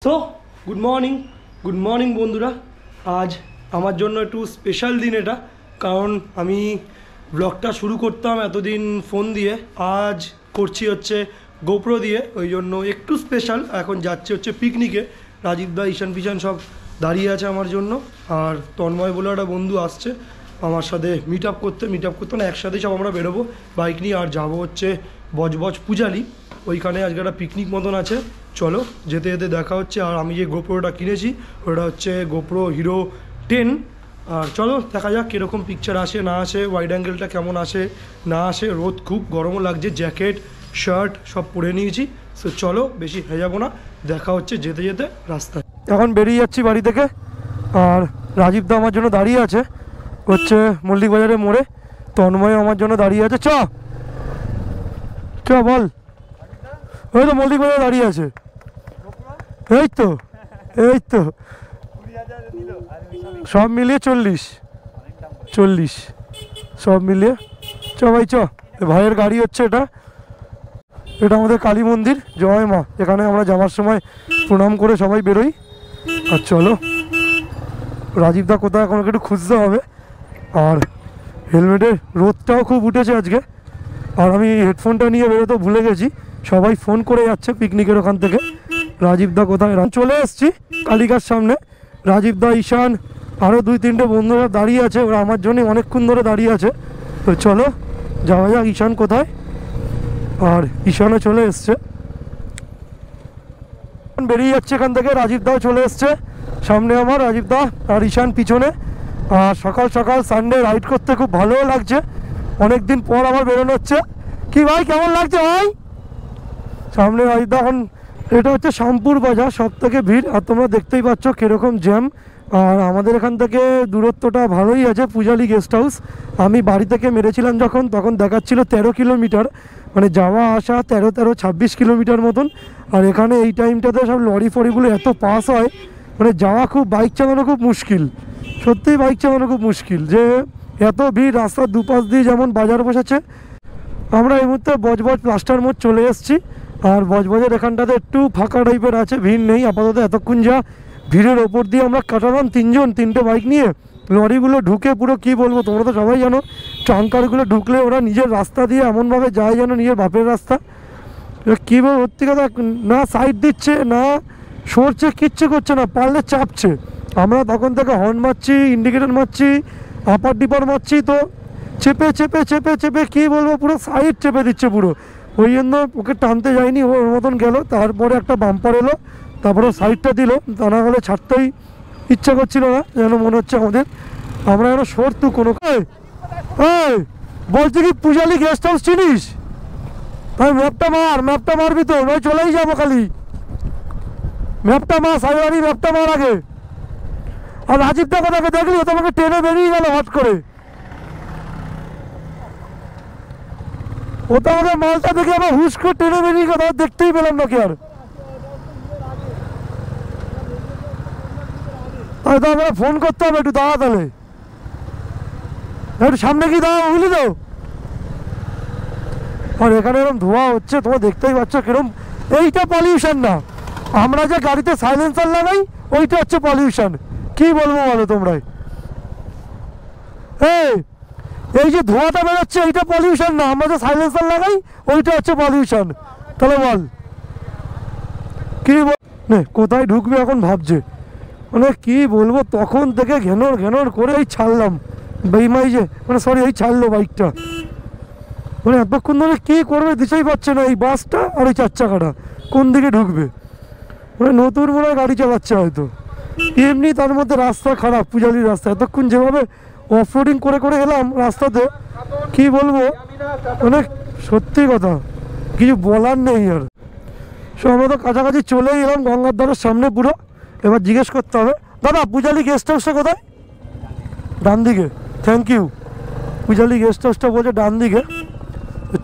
So good morning বন্ধুরা। আজ আমার জন্য একটু স্পেশাল দিন এটা, কারণ আমি ব্লগটা শুরু করতাম এতদিন ফোন দিয়ে, আজ করছি হচ্ছে গোপ্রো দিয়ে, ওই জন্য একটু স্পেশাল। এখন যাচ্ছি হচ্ছে পিকনিকে, রাজীবদা ঈশান ফিশান সব দাঁড়িয়ে আছে আমার জন্য, আর তন্ময় বলে একটা বন্ধু আসছে আমার সাথে মিট আপ করতে না, একসাথেই সব আমরা বেরোবো বাইক নিয়ে, আর যাবো হচ্ছে বজবজ পূজালি, ওইখানে আজকে একটা পিকনিক মতন আছে। চলো যেতে যেতে দেখা হচ্ছে। আর আমি যে গোপ্রোটা কিনেছি ওটা হচ্ছে গোপ্রো হিরো 10, আর চলো দেখা যাক কীরকম পিকচার আসে না আসে, ওয়াইড অ্যাঙ্গেলটা কেমন আসে না আসে। রোদ খুব গরমও লাগছে, জ্যাকেট শার্ট সব পরে নিয়েছি। সো চলো বেশি হয়ে যাবো না, দেখা হচ্ছে যেতে যেতে রাস্তায়। এখন বেরিয়ে যাচ্ছি বাড়ি থেকে, আর রাজীবদা আমার জন্য দাঁড়িয়ে আছে হচ্ছে মল্লিক বাজারের মোড়ে, তন্ময় আমার জন্য দাঁড়িয়ে আছে। চ বল, ওই তো মল্লিক বাজারে দাঁড়িয়ে আছে। এই তো সব মিলিয়ে 40 সব মিলিয়ে। চ ভাই চ, ভাইয়ের গাড়ি হচ্ছে এটা আমাদের কালী মন্দির জয় মা, এখানে আমরা যাওয়ার সময় প্রণাম করে সবাই বেরোই। আর চলো, রাজীবদা কোথায় এখন একটু খুঁজতে হবে। আর হেলমেটের রোদটাও খুব উঠেছে আজকে, আর আমি হেডফোনটা নিয়ে বেরোতে ভুলে গেছি। সবাই ফোন করে যাচ্ছে পিকনিকের ওখান থেকে। রাজীবদা কোথায়? চলে এসেছি কালিকার সামনে। রাজীবদা, ঈশান, আরও 2-3টে বন্ধুরা দাঁড়িয়ে আছে, ওরা আমার জন্যই অনেকক্ষণ ধরে দাঁড়িয়ে আছে। তো চলো যাওয়া যাক। ঈশান কোথায়? আর ঈশানও চলে এসছে, বেরিয়ে যাচ্ছে এখান থেকে। রাজীবদাও চলে এসছে সামনে আমার, রাজীবদা আর ঈশান পিছনে। আর সকাল সকাল সানডে রাইড করতে খুব ভালোও লাগছে, অনেক দিন পর আমার বেরোনো হচ্ছে। কি ভাই কেমন লাগছে ভাই? সামনে রাজীবদা। এখন এটা হচ্ছে শ্যামপুর বাজার, সব থেকে ভিড়, আর তোমরা দেখতেই পাচ্ছ কীরকম জ্যাম। আর আমাদের এখান থেকে দূরত্বটা ভালোই আছে, পূজালি গেস্ট হাউস। আমি বাড়ি থেকে মেরেছিলাম তখন দেখাচ্ছিল 13 কিলোমিটার, মানে যাওয়া আসা 26 কিলোমিটার মতন। আর এখানে এই টাইমটাতে সব লরি ফরিগুলো এত পাস হয়, মানে যাওয়া খুব, বাইক চালানো খুব মুশকিল, সত্যিই বাইক চালানো খুব মুশকিল, যে এত ভিড়। রাস্তার দুপাশ দিয়ে যেমন বাজার বসেছে। আমরা এই মুহূর্তে বজবজ প্লাস্টার মোড় চলে এসেছি, আর বজবজের এখানটাতে একটু ফাঁকা টাইপের আছে, ভিড় নেই আপাতত। এতক্ষণ যা ভিড়ের ওপর দিয়ে আমরা কাটালাম 3টে বাইক নিয়ে, লরিগুলো ঢুকে পুরো কি বলবো, তোমরা তো সবাই জানো ট্রাঙ্কারগুলো ঢুকলে ওরা নিজের রাস্তা দিয়ে এমনভাবে যায় যেন নিজের বাপের রাস্তা। কী বল, সত্যি কথা, না সাইড দিচ্ছে না সরছে, কিচ্ছু করছে না, পারলে চাপছে। আমরা তখন থেকে হর্ন মারছি, ইন্ডিকেটার মারছি, আপার ডিপার মারছি, তো চেপে চেপে চেপে চেপে কী বলবো, পুরো সাইড চেপে দিচ্ছে পুরো। ওই জন্য ওকে টানতে যায়নি, ওর মতন গেল। তারপরে একটা বাম্পার এলো, তারপরে সাইডটা দিল, তা না হলে ছাড়তেই ইচ্ছা করছিল না, যেন মনে হচ্ছে আমরা যেন সরতু কোনো। বলছি কি, পূজালি গেস্ট হাউস চিনিস? তাই ম্যাপটা মারবি তো, নয় চলেই যাবো খালি। ম্যাপটা মার, সাইবারি ম্যাপটা মার আগে। আর রাজীবদা কোথাকে দেখলি, ও তোমাকে ট্রেনে বেরিয়ে গেল হট করে। ও তো আমাদের মালটা দেখে আবার হুশ করে ট্রেনে বেরিয়ে গেল, দেখতেই পেলাম না কি আর। তাহলে তো আমরা ফোন করতে হবে, একটু দাঁড়া, তাহলে একটু সামনে কি দাঁড়া, বুঝলি তো। আর এখানে এরকম ধোঁয়া হচ্ছে, তোমরা দেখতেই পাচ্ছ কিরম। এইটা পলিউশন না, আমরা যে গাড়িতে সাইলেন্সার লাগাই ওইটা হচ্ছে পলিউশন। কি বলবো বলো তোমরা? এই যে ধোঁয়াটা বেরোচ্ছে এইটা পলিউশন না, আমরা যে সাইলেন্সার লাগাই ওইটা হচ্ছে পলিউশন। তাহলে বল কি কোথায় ঢুকবে এখন ভাবছে, মানে কি বলবো। তখন থেকে ঘেনর করে এই ছাড়লাম এই ছাড়লো বাইকটা, মানে এতক্ষণ ধরে কী করবে দিশাই পাচ্ছে না। এই বাসটা আর এই 4 চাকাটা কোন দিকে ঢুকবে, মানে নতুন মনে হয় গাড়ি চালাচ্ছে হয়তো। এমনি তার মধ্যে রাস্তা খারাপ, পূজালির রাস্তা। এতক্ষণ যেভাবে অফরোডিং করে এলাম রাস্তাতে, কি বলবো, মানে সত্যি কথা কিছু বলার নেই আর। সো আমরা তো কাছাকাছি চলেই এলাম, গঙ্গার ধারের সামনে পুরো। এবার জিজ্ঞেস করতে হবে, দাদা পূজালি গেস্ট হাউসটা কোথায়? ডান দিকে, থ্যাংক ইউ। পূজালি গেস্ট হাউসটা বলছে ডান দিকে।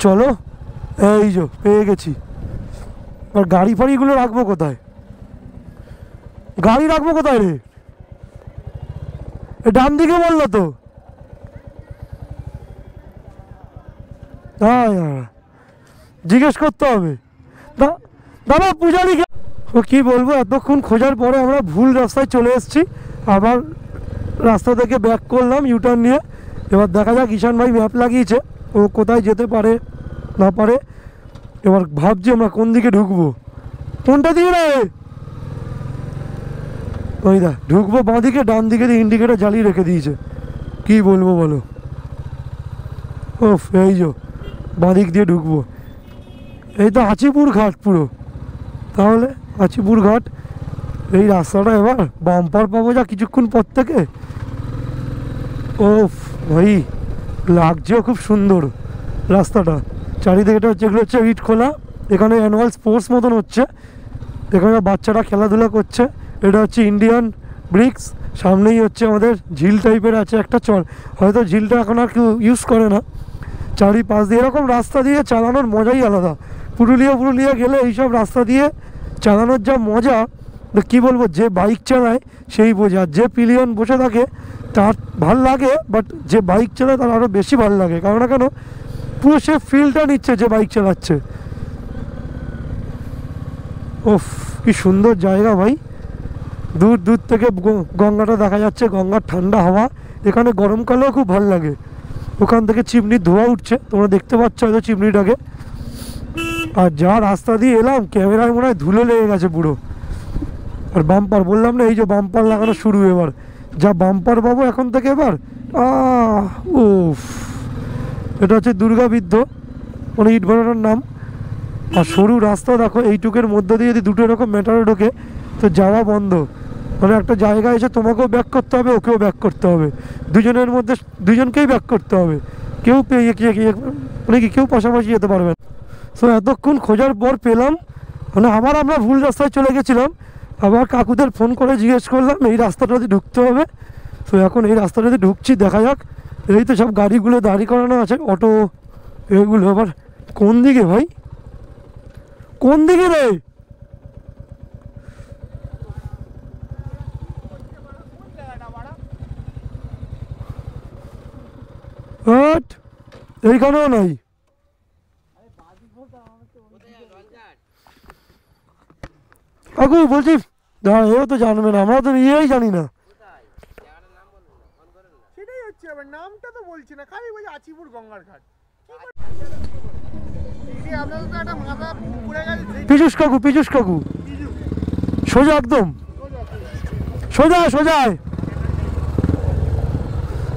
চলো, এই যে পেয়ে গেছি। আর গাড়ি ফাড়িগুলো রাখবো কোথায়? গাড়ি রাখবো কোথায় রে? ডান দিকে বললো তো। হ্যাঁ, জিজ্ঞেস করতে হবে। দাদা পূজারি তো কী বলবো, এতক্ষণ খোঁজার পরে আমরা ভুল রাস্তায় চলে এসেছি। আবার রাস্তা থেকে ব্যাক করলাম ইউটার্ন নিয়ে। এবার দেখা যাক, ঈশান ভাই ম্যাপ লাগিয়েছে, ও কোথায় যেতে পারে না পারে। এবার ভাবছি আমরা কোন দিকে ঢুকবো। কোনটা দিকে রে? ওই দা ঢুকবো বাঁ দিকে, ডান দিকে দিয়ে ইন্ডিকেটার জ্বালিয়ে রেখে দিয়েছে। কি বলবো বলো। ওফ, এই যে বাঁ দিক দিয়ে ঢুকবো। এই তো আচিপুর ঘাট পুরো। তাহলে আচিপুর ঘাট, এই রাস্তাটা এবার বাম্পার পাবো যা কিছুক্ষণ পর থেকে। ওফ ভাই, লাগছেও খুব সুন্দর রাস্তাটা। চারিদিকেটা হচ্ছে, এগুলো হচ্ছে ইট খোলা। এখানে অ্যানুয়াল স্পোর্টস মতন হচ্ছে, এখানে বাচ্চারা খেলাধুলা করছে। এটা হচ্ছে ইন্ডিয়ান ব্রিক্স। সামনেই হচ্ছে আমাদের ঝিল টাইপের আছে একটা, চল হয়তো ঝিলটা এখন আর কেউ ইউজ করে না। চারিপাশ দিয়ে এরকম রাস্তা দিয়ে চালানোর মজাই আলাদা। পুরুলিয়া গেলে এইসব রাস্তা দিয়ে চালানোর যা মজা, কী বলবো, যে বাইক চালায় সেই বোঝা। যে পিলিয়ন বসে থাকে তার ভাল লাগে, বাট যে বাইক চালায় তার আরও বেশি ভাল লাগে। কারণ কেন, পুরো সে ফিলটা নিচ্ছে যে বাইক চালাচ্ছে। ওফ, কি সুন্দর জায়গা ভাই। দূর দূর থেকে গঙ্গাটা দেখা যাচ্ছে, গঙ্গার ঠান্ডা হাওয়া। এখানে গরমকালেও খুব ভালো লাগে। ওখান থেকে চিমনির ধোঁয়া উঠছে, তোমরা দেখতে পাচ্ছ হয়তো চিমনিটাকে। আর যা রাস্তা দিয়ে এলাম, ক্যামেরায় মনে হয় ধুলো লেগে গেছে পুরো। আর বাম্পার বললাম না, এই যে বাম্পার লাগানো শুরু। এবার যা বাম্পার পাবো এখন থেকে এবার। উফ, এটা হচ্ছে দুর্গাবৃদ্ধ, মানে ইট ভাটাটার নাম। আর সরু রাস্তা দেখো, এইটুকের মধ্যে দিয়ে যদি দুটো এরকম মেটারে ঢোকে তো যাওয়া বন্ধ। মানে একটা জায়গায় এসে তোমাকেও ব্যাক করতে হবে, ওকেও ব্যাক করতে হবে, দুজনের মধ্যে দুজনকেই ব্যাক করতে হবে। কেউ মানে কি কেউ পাশাপাশি যেতে পারবে না। সো এতক্ষণ খোঁজার পর পেলাম, মানে আমরা ভুল রাস্তায় চলে গেছিলাম। আবার কাকুদের ফোন করে জিজ্ঞেস করলাম এই রাস্তাটা দিয়ে ঢুকতে হবে। সো এখন এই রাস্তাটা দিয়ে ঢুকছি, দেখা যাক। এই তো সব গাড়িগুলো দাঁড়ি করানো আছে, অটো এগুলো। আবার কোন দিকে ভাই, কোন দিকে রে? এইখানেও নাই। কাকু বলছি, এও তো জানবে না, আমরা তো ইয়েই জানি না। সেটাই হচ্ছে, আবার নামটা তো বলছি না, খালি বলছি আচিপুর গঙ্গার ঘাট। পীযুষ কাকু সোজা, একদম সোজা।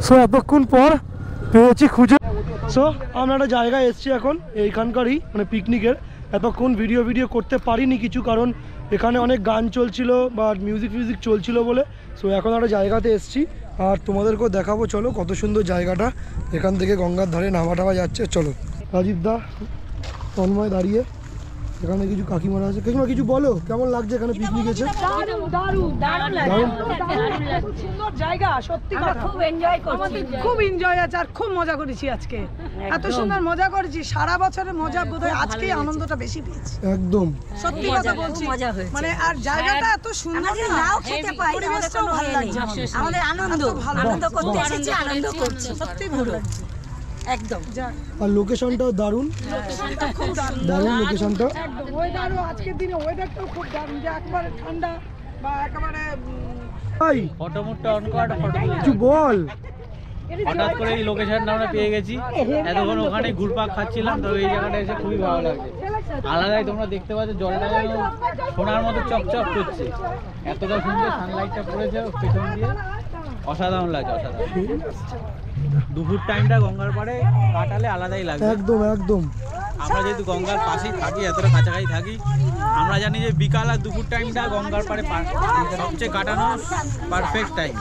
সো এতক্ষণ পর পেয়েছি খুঁজে। সো আমরা একটা জায়গায় এসেছি এখন, এইখানকারই মানে পিকনিকের। এতক্ষণ ভিডিও করতে পারিনি কিছু, কারণ এখানে অনেক গান চলছিল বা মিউজিক চলছিল বলে। সো এখন একটা জায়গাতে এসেছি, আর তোমাদেরকেও দেখাবো। চলো, কত সুন্দর জায়গাটা। এখান থেকে গঙ্গার ধারে নামা যাচ্ছে। চলো, রাজীব দা, তন্ময় দাঁড়িয়ে, এখানে কিছু কাকিমারা আছে। কাকিমা কিছু বলো, কেমন লাগছে এখানে পিকনিক এসে? সুন্দর জায়গা, সত্যি খুব এনজয় আছে, আর খুব মজা করেছি আজকে। এত সুন্দর মজা করেছি, সারা বছরের মজা বোধহয় আজকেই আনন্দটা বেশি পেয়েছি। একদম সত্যি কথা বলছি, মানে আর জায়গাটা এত সুন্দর, নাও খেতে পাই, পরিবেশটাও ভালো লাগছে। আমাদের আনন্দ করতে এসেছি, আনন্দ করছি, সত্যি ভালো লাগছে একদম। আর লোকেশনটাও দারুণ, দারুণ লোকেশনটা। ওয়েদারও আজকের দিনে ওয়েদারটাও খুব দারুণ, যে একেবারে ঠান্ডা বা একেবারে। ভাই ফটোমুটটা অন কর, ফটো কিছু বল। হঠাৎ করে এই লোকেশনটা আমরা পেয়ে গেছি। এতক্ষণ ওখানে ঘুরপাক খাচ্ছিলাম, তো এই জায়গাটা এসে খুবই ভালো লাগছে। আলাদাই তোমরা দেখতে পাচ্ছ, জলটা যেন সোনার মতো চকচক করছে। এতটা সুন্দর সানলাইটটা পড়েছে পেছন দিয়ে, অসাধারণ লাগছে, অসাধারণ। দুপুর টাইমটা গঙ্গার পাড়ে কাটালে আলাদাই লাগবে। একদম আমরা যেহেতু গঙ্গার পাশেই থাকি, এতটা কাছাকাছি থাকি, আমরা জানি যে বিকাল আর দুপুর টাইমটা গঙ্গার পাড়ে সবচেয়ে কাটানো পারফেক্ট টাইম।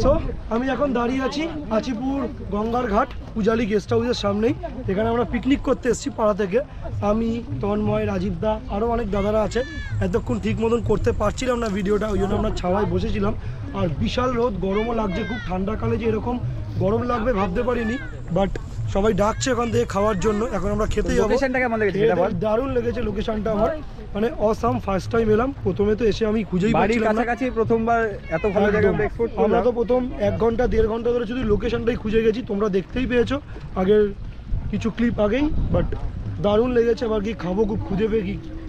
সো আমি এখন দাঁড়িয়ে আছি আচিপুর গঙ্গার ঘাট পূজালি গেস্ট হাউসের সামনেই। এখানে আমরা পিকনিক করতে এসেছি পাড়া থেকে। আমি, তন্ময়, রাজীব দা, আরও অনেক দাদারা আছে। এতক্ষণ ঠিক মতন করতে পারছিলাম না ভিডিওটা, ওই জন্য আমরা ছাওয়ায় বসেছিলাম। আর বিশাল রোদ, গরমও লাগছে খুব। ঠান্ডাকালে যে এরকম গরম লাগবে ভাবতে পারিনি, বাট সবাই ডাকছে ওখান থেকে খাওয়ার জন্য। এখন আমরা খেতেই যাবো। দারুণ লেগেছে লোকেশনটা আমার, মানে অসাম। ফার্স্ট টাইম এলাম, প্রথমে তো এসে আমি খুঁজেই পাচ্ছিলাম না। প্রথমবার এত ভালো জায়গা আমরা এক্সপ্লোর করলাম। আমরা তো প্রথম 1 ঘন্টা 1.5 ঘন্টা ধরে শুধু লোকেশনটাই খুঁজে গেছি। তোমরা দেখতেই পেয়েছো আগের কিছু ক্লিপ আগেই, বাট দারুণ লেগেছে। আবার কি খাবো, খুব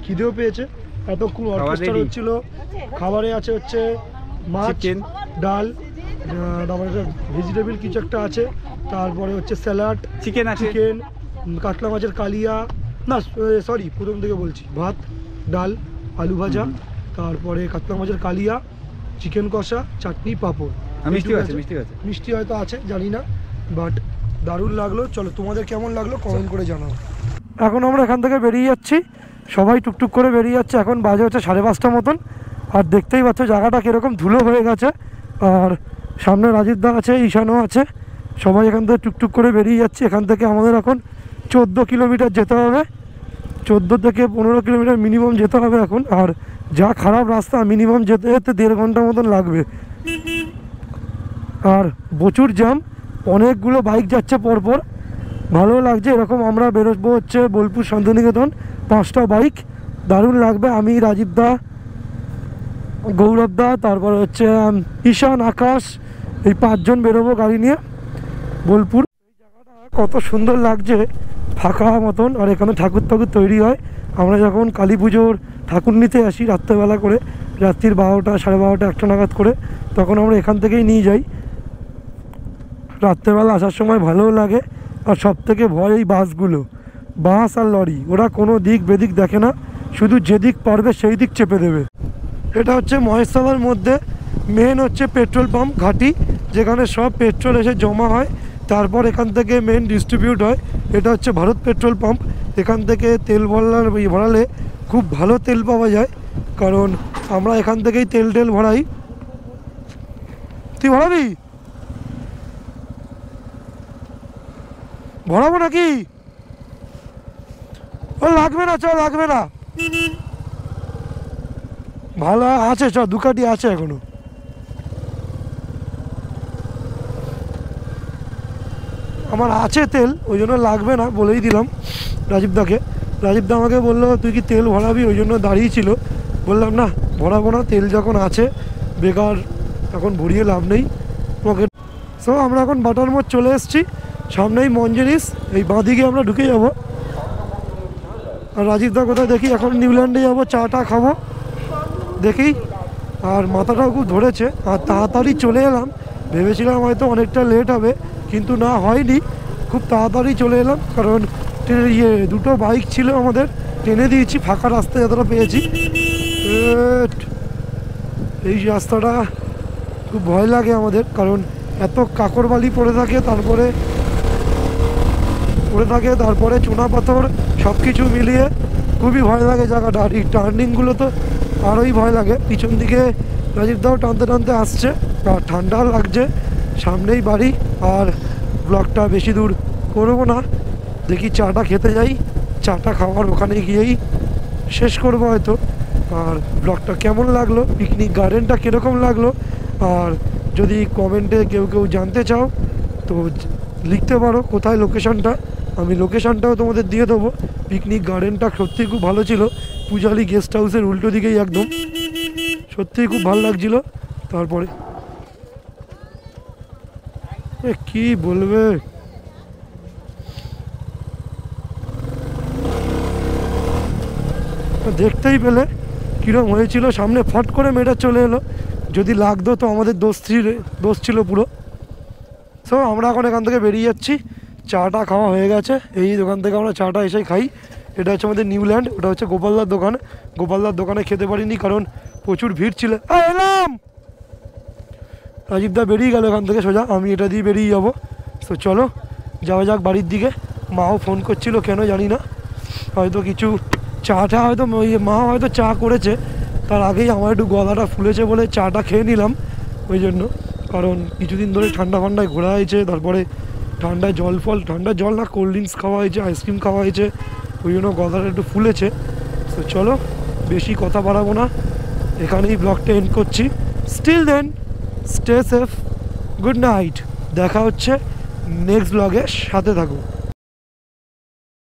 খিদেও পেয়েছে, এতক্ষণ অর্কেস্ট্রা হচ্ছিল। খাবারে আছে হচ্ছে মাছ, ডাল, তারপরে ভেজিটেবল কিছু একটা আছে, তারপরে হচ্ছে স্যালাড, চিকেন, কাতলা মাছের কালিয়া, না সরি প্রথম থেকে বলছি, ভাত, ডাল, আলু ভাজা, তারপরে কাতলা মাছের কালিয়া, চিকেন কষা, চাটনি, পাঁপড়। মিষ্টি হয়তো আছে জানি না, বাট দারুণ লাগলো। চলো তোমাদের কেমন লাগলো কমেন্ট করে জানাও। এখন আমরা এখান থেকে বেরিয়ে যাচ্ছি, সবাই টুকটুক করে বেরিয়ে যাচ্ছে। এখন বাজে হচ্ছে 5:30 মতন। আর দেখতেই পাচ্ছ জায়গাটা কীরকম ধুলো হয়ে গেছে। আর সামনে রাজীব দা আছে, ঈশানও আছে, সবাই এখান থেকে টুকটুক করে বেরিয়ে যাচ্ছে। এখান থেকে আমাদের এখন 14 কিলোমিটার যেতে হবে, 14 থেকে 15 কিলোমিটার মিনিমাম যেতে হবে এখন। আর যা খারাপ রাস্তা, মিনিমাম যেতে যেতে 1.5 ঘন্টা মতন লাগবে। আর প্রচুর জ্যাম, অনেকগুলো বাইক যাচ্ছে পরপর, ভালো লাগছে। এরকম আমরা বেরোবো হচ্ছে বোলপুর শান্তিনিকেতন, 5টা বাইক, দারুণ লাগবে। আমি, রাজীব দা, গৌরব দা, তারপর হচ্ছে ঈশান, আকাশ, এই 5 জন বেরোবো গাড়ি নিয়ে বোলপুর। এই জায়গাটা কত সুন্দর লাগছে, ফাঁকা মতন। আর এখানে ঠাকুর তৈরি হয়। আমরা যখন কালী পুজোর ঠাকুর নিতে আসি রাত্রেবেলা করে, রাত্রির 12টা, 12:30, 1টা নাগাদ করে, তখন আমরা এখান থেকেই নিয়ে যাই। রাত্রেবেলা আসার সময় ভালোও লাগে। আর সব থেকে ভয় এই বাসগুলো, বাস আর লরি, ওরা কোনো দিক বেদিক দেখে না, শুধু যেদিক পারবে সেই দিক চেপে দেবে। এটা হচ্ছে মহেশতলার মধ্যে মেন হচ্ছে পেট্রোল পাম্প ঘাটি, যেখানে সব পেট্রোল এসে জমা হয়, তারপর এখান থেকে মেন ডিস্ট্রিবিউট হয়। এটা হচ্ছে ভারত পেট্রোল পাম্প। এখান থেকে তেল ভরালে খুব ভালো তেল পাওয়া যায়, কারণ আমরা এখান থেকেই তেল ভরাই। তুই ভরাবি? ভরাবো নাকি? ও লাগবে না, চল লাগবে না, ভালো আছে, চ দুকাটি আছে এখনো। আমার আছে তেল, ওই জন্য লাগবে না, বলেই দিলাম রাজীবদাকে। রাজীবদা আমাকে বললো তুই কি তেল ভরাবি, ওই জন্য দাঁড়িয়েছিল। বললাম না ভরাবো না, তেল যখন আছে বেকার এখন ভরিয়ে লাভ নেই পকেট। সো আমরা এখন বাটার মোড় চলে এসেছি, সামনেই মঞ্জেরিস, এই বাঁদিকে আমরা ঢুকে যাব। আর রাজীবদা কোথায় দেখি, এখন নিউল্যান্ডে যাবো, চাটা খাবো দেখি। আর মাথাটাও খুব ধরেছে, আর তাড়াতাড়ি চলে এলাম, ভেবেছিলাম হয়তো অনেকটা লেট হবে, কিন্তু না হয়নি, খুব তাড়াতাড়ি চলে এলাম। কারণ দুটো বাইক ছিল আমাদের, টেনে দিয়েছি, ফাঁকা রাস্তায় যতটা পেয়েছি। এই রাস্তাটা খুব ভয় লাগে আমাদের, কারণ এত কাকরবালি পড়ে থাকে, তারপরে চুনা পাথর, সব কিছু মিলিয়ে খুবই ভয় লাগে জায়গাটা। আর এই টার্নিংগুলো তো আরোই ভয় লাগে। পিছন দিকে রাজীবদাও টানতে টানতে আসছে, আর ঠান্ডা লাগছে, সামনেই বাড়ি। আর ব্লগটা বেশি দূর করবো না, দেখি চাটা খেতে যাই, চাটা খাওয়ার ওখানে গিয়েই শেষ করবো হয়তো। আর ব্লগটা কেমন লাগলো, পিকনিক গার্ডেনটা কীরকম লাগলো, আর যদি কমেন্টে কেউ জানতে চাও তো লিখতে পারো কোথায় লোকেশনটা, আমি লোকেশনটাও তোমাদের দিয়ে দেবো। পিকনিক গার্ডেনটা সত্যিই খুব ভালো ছিল, পূজালি গেস্ট হাউসের উল্টো দিকেই একদম, সত্যিই খুব ভালো লাগছিল। তারপরে কি বলবে, দেখতেই পেলে কীরকম হয়েছিল। সামনে ফট করে মেয়েটা চলে এলো, যদি লাগতো তো আমাদের দোষ ছিল পুরো। সো আমরা এখন এখান থেকে বেরিয়ে যাচ্ছি, চাটা খাওয়া হয়ে গেছে, এই দোকান থেকে আমরা চাটা এসেই খাই। এটা হচ্ছে আমাদের নিউল্যান্ড, ওটা হচ্ছে গোপালদার দোকান। গোপালদার দোকানে খেতে পারিনি কারণ প্রচুর ভিড় ছিল। এলাম, রাজীবদা বেরিয়ে গেল এখান থেকে সোজা, আমি এটা দিয়ে বেরিয়ে যাবো। তো চলো যাওয়া যাক বাড়ির দিকে। মাও ফোন করছিল কেন জানি না, হয়তো কিছু চাটা হয়তো মা হয়তো চা করেছে, তার আগেই আমার একটু গলাটা ফুলেছে বলে চাটা খেয়ে নিলাম ওই জন্য। কারণ কিছুদিন ধরে ঠান্ডায় ঘোরা হয়েছে, তারপরে ঠান্ডায় ঠান্ডা জল না, কোল্ড ড্রিঙ্কস খাওয়া হয়েছে, আইসক্রিম খাওয়া হয়েছে, ওই জন্য গলাটা একটু ফুলেছে। তো চলো বেশি কথা বাড়াবো না, এখানেই ব্লগটা এন্ড করছি। Still then stay safe, good night, দেখা হচ্ছে নেক্সট ব্লগে, সাথে থাকো।